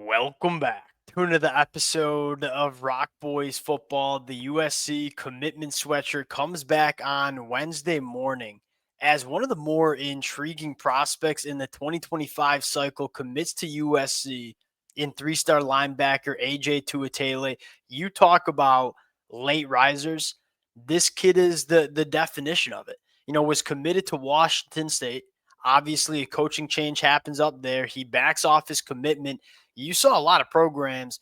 Welcome back to another episode of Rock Boys Football. The USC commitment sweatshirt comes back on Wednesday morning as one of the more intriguing prospects in the 2025 cycle commits to USC in three-star linebacker AJ Tuitele. You talk about late risers. This kid is the definition of it. Was committed to Washington State. Obviously, a coaching change happens up there. He backs off his commitment. You saw a lot of programs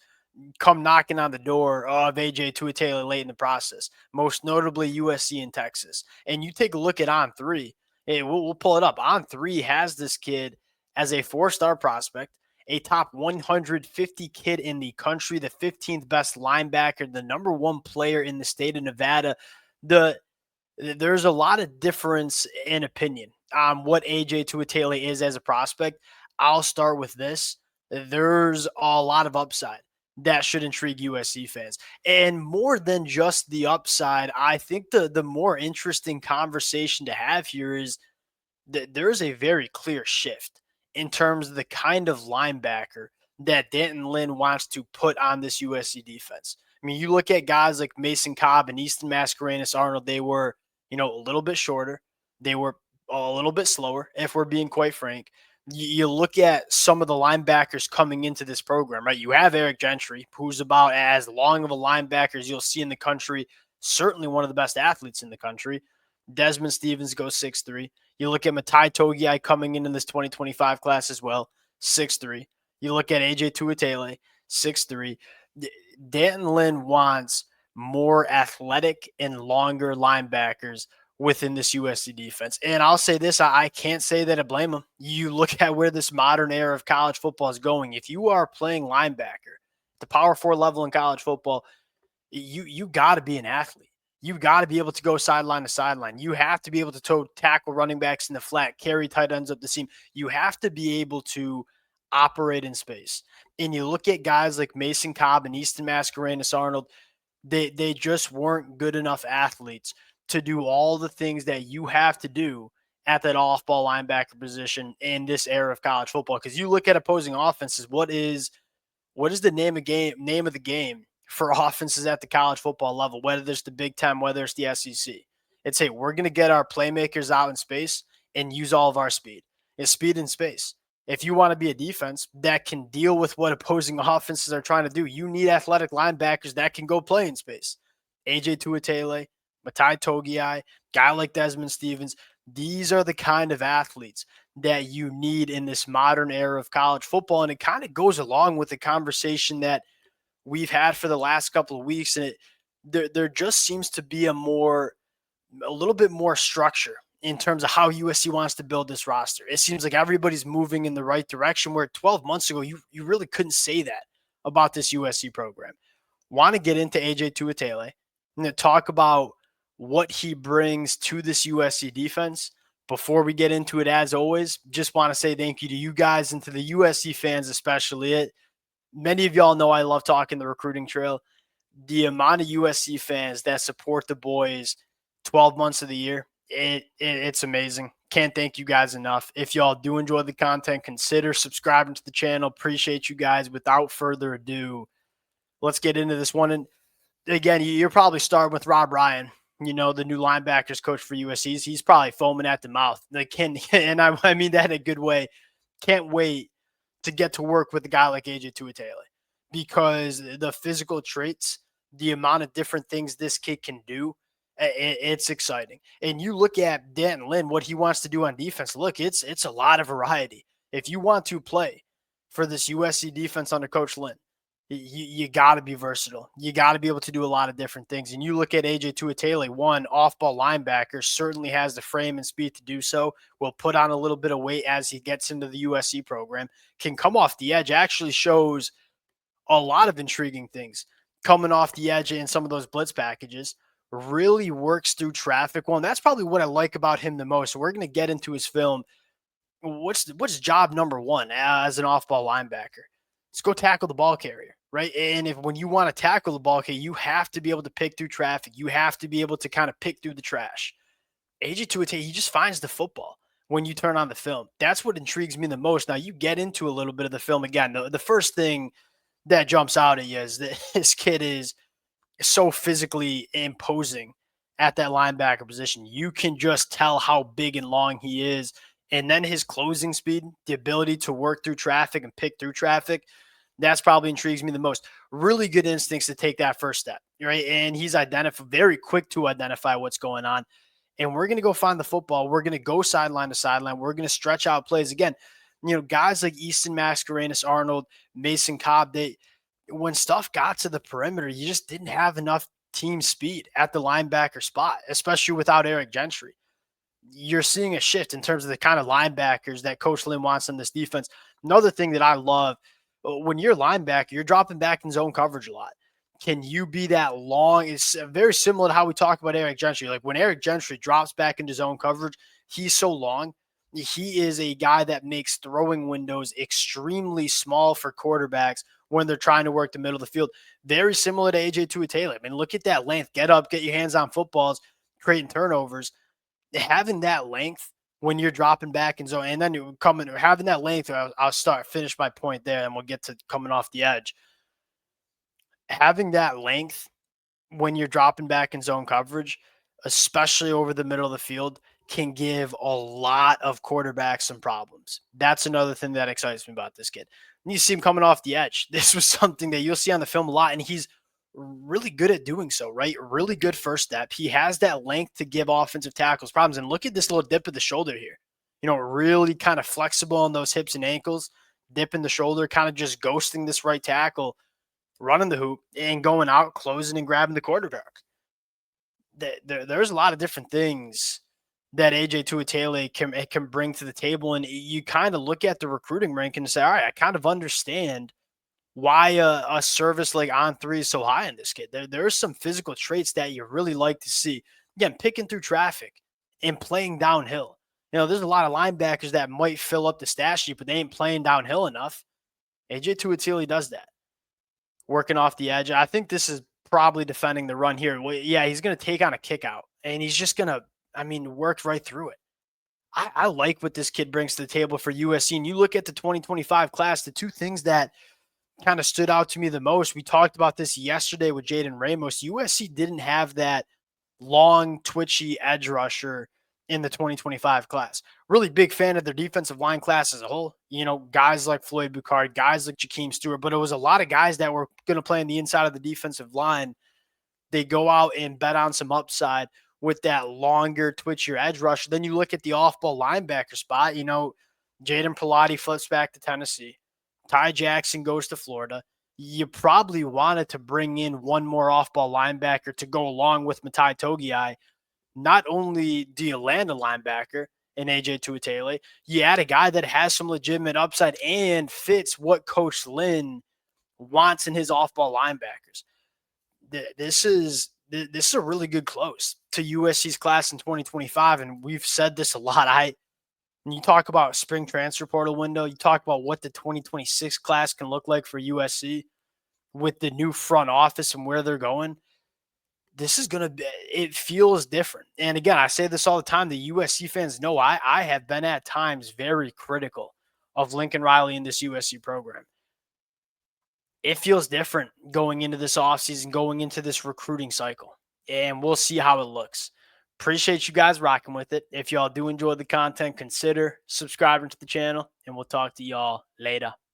come knocking on the door of AJ Tuitele late in the process, most notably USC and Texas. And you take a look at On Three. Hey, we'll pull it up. On Three has this kid as a four-star prospect, a top 150 kid in the country, the 15th best linebacker, the number one player in the state of Nevada. There's a lot of difference in opinion on what AJ Tuitele is as a prospect. I'll start with this. There's a lot of upside that should intrigue USC fans. And more than just the upside, I think the more interesting conversation to have here is that there's a very clear shift in terms of the kind of linebacker that Danton Lynn wants to put on this USC defense. I mean, you look at guys like Mason Cobb and Easton Mascarenas Arnold, they were, a little bit shorter. They were a little bit slower, if we're being quite frank. You look at some of the linebackers coming into this program, right? You have Eric Gentry, who's about as long of a linebacker as you'll see in the country, certainly one of the best athletes in the country. Desmond Stevens goes 6'3". You look at Matai Togiai coming into this 2025 class as well, 6'3". You look at AJ Tuitele, 6'3". Danton Lynn wants more athletic and longer linebackers within this USC defense. And I'll say this, I can't say that I blame him. You look at where this modern era of college football is going. If you are playing linebacker, the Power 4 level in college football, you got to be an athlete. You got to be able to go sideline to sideline. You have to be able to tackle running backs in the flat, carry tight ends up the seam. You have to be able to operate in space. And you look at guys like Mason Cobb and Easton Mascarenas Arnold, they just weren't good enough athletes to do all the things that you have to do at that off-ball linebacker position in this era of college football. Because you look at opposing offenses, what is the name of the game for offenses at the college football level, whether it's the Big Ten, whether it's the SEC? It's, hey, we're going to get our playmakers out in space and use all of our speed. It's speed in space. If you want to be a defense that can deal with what opposing offenses are trying to do, you need athletic linebackers that can go play in space. AJ Tuitele, Matai Togiai, guy like Desmond Stevens, these are the kind of athletes that you need in this modern era of college football. And it kind of goes along with the conversation that we've had for the last couple of weeks. And there just seems to be a little bit more structure in terms of how USC wants to build this roster. It seems like everybody's moving in the right direction, where 12 months ago, you really couldn't say that about this USC program. Want to get into AJ Tuitele and to talk about what he brings to this USC defense. Before we get into it, as always, just want to say thank you to you guys and to the USC fans especially. Many of y'all know I love talking the recruiting trail. The amount of USC fans that support the boys 12 months of the year, it's amazing. Can't thank you guys enough. If y'all do enjoy the content, consider subscribing to the channel. Appreciate you guys. Without further ado, let's get into this one. And again, you're probably starting with Rob Ryan, the new linebackers coach for USC. He's probably foaming at the mouth. And I mean that in a good way. Can't wait to get to work with a guy like AJ Tuitele, because the physical traits, the amount of different things this kid can do, it's exciting. And you look at Danton Lynn, what he wants to do on defense. Look, it's a lot of variety. If you want to play for this USC defense under Coach Lynn, you got to be versatile. You got to be able to do a lot of different things. And you look at AJ Tuitele, one off-ball linebacker, certainly has the frame and speed to do so, will put on a little bit of weight as he gets into the USC program, can come off the edge, actually shows a lot of intriguing things coming off the edge in some of those blitz packages, really works through traffic well. And that's probably what I like about him the most. So we're going to get into his film. What's job number one as an off-ball linebacker? Let's go tackle the ball carrier, right? And when you want to tackle the ball carrier, you have to be able to pick through traffic. You have to be able to kind of pick through the trash. AJ Tuitele, he just finds the football. when you turn on the film. That's what intrigues me the most. Now, you get into a little bit of the film again. The first thing that jumps out at you is that this kid is so physically imposing at that linebacker position. You can just tell how big and long he is. And then his closing speed, the ability to work through traffic and pick through traffic, that's probably intrigues me the most. Really good instincts to take that first step, right? And he's very quick to identify what's going on. And we're going to go find the football. We're going to go sideline to sideline. We're going to stretch out plays again. Guys like Easton Mascarenas, Arnold, Mason Cobb, when stuff got to the perimeter, you just didn't have enough team speed at the linebacker spot, especially without Eric Gentry. You're seeing a shift in terms of the kind of linebackers that Coach Lynn wants on this defense. Another thing that I love, when you're a linebacker, you're dropping back in zone coverage a lot. Can you be that long? It's very similar to how we talk about Eric Gentry. Like when Eric Gentry drops back into zone coverage, he's so long. He is a guy that makes throwing windows extremely small for quarterbacks when they're trying to work the middle of the field. Very similar to AJ Tuitele. I mean, look at that length. Get up, get your hands on footballs, creating turnovers. Having that length when you're dropping back in zone, and then you having that length. Finish my point there, and we'll get to coming off the edge. Having that length when you're dropping back in zone coverage, especially over the middle of the field, can give a lot of quarterbacks some problems. That's another thing that excites me about this kid. And you see him coming off the edge. This was something that you'll see on the film a lot, and he's really good at doing so, right? Really good first step. He has that length to give offensive tackles problems. And look at this little dip of the shoulder here. Really kind of flexible on those hips and ankles, dipping the shoulder, kind of just ghosting this right tackle, running the hoop, and going out, closing and grabbing the quarterback. There's a lot of different things that AJ Tuitele can bring to the table. And you kind of look at the recruiting rank and say, all right, I kind of understand why a service like On3 is so high in this kid. There are some physical traits that you really like to see. Again, picking through traffic and playing downhill. There's a lot of linebackers that might fill up the stat sheet, but they ain't playing downhill enough. AJ Tuitele does that. Working off the edge. I think this is probably defending the run here. Well, yeah, he's going to take on a kick out, and he's just going to, work right through it. I like what this kid brings to the table for USC. And you look at the 2025 class, the two things that kind of stood out to me the most, we talked about this yesterday with Jaden Ramos. USC didn't have that long, twitchy edge rusher in the 2025 class. Really big fan of their defensive line class as a whole. Guys like Floyd Bucard, guys like Jakeem Stewart, but it was a lot of guys that were going to play on the inside of the defensive line. They go out and bet on some upside with that longer, twitchier edge rusher. Then you look at the off-ball linebacker spot. Jaden Pilati flips back to Tennessee. Ty Jackson goes to Florida. You probably wanted to bring in one more off-ball linebacker to go along with Matai Togiai. Not only do you land a linebacker in AJ Tuitele, you add a guy that has some legitimate upside and fits what Coach Lynn wants in his off-ball linebackers. This is a really good close to USC's class in 2025, and we've said this a lot. When you talk about spring transfer portal window, you talk about what the 2026 class can look like for USC with the new front office and where they're going. This is going to be, it feels different. And again, I say this all the time. The USC fans know I have been at times very critical of Lincoln Riley in this USC program. It feels different going into this offseason, going into this recruiting cycle, and we'll see how it looks. Appreciate you guys rocking with it. If y'all do enjoy the content, consider subscribing to the channel, and we'll talk to y'all later.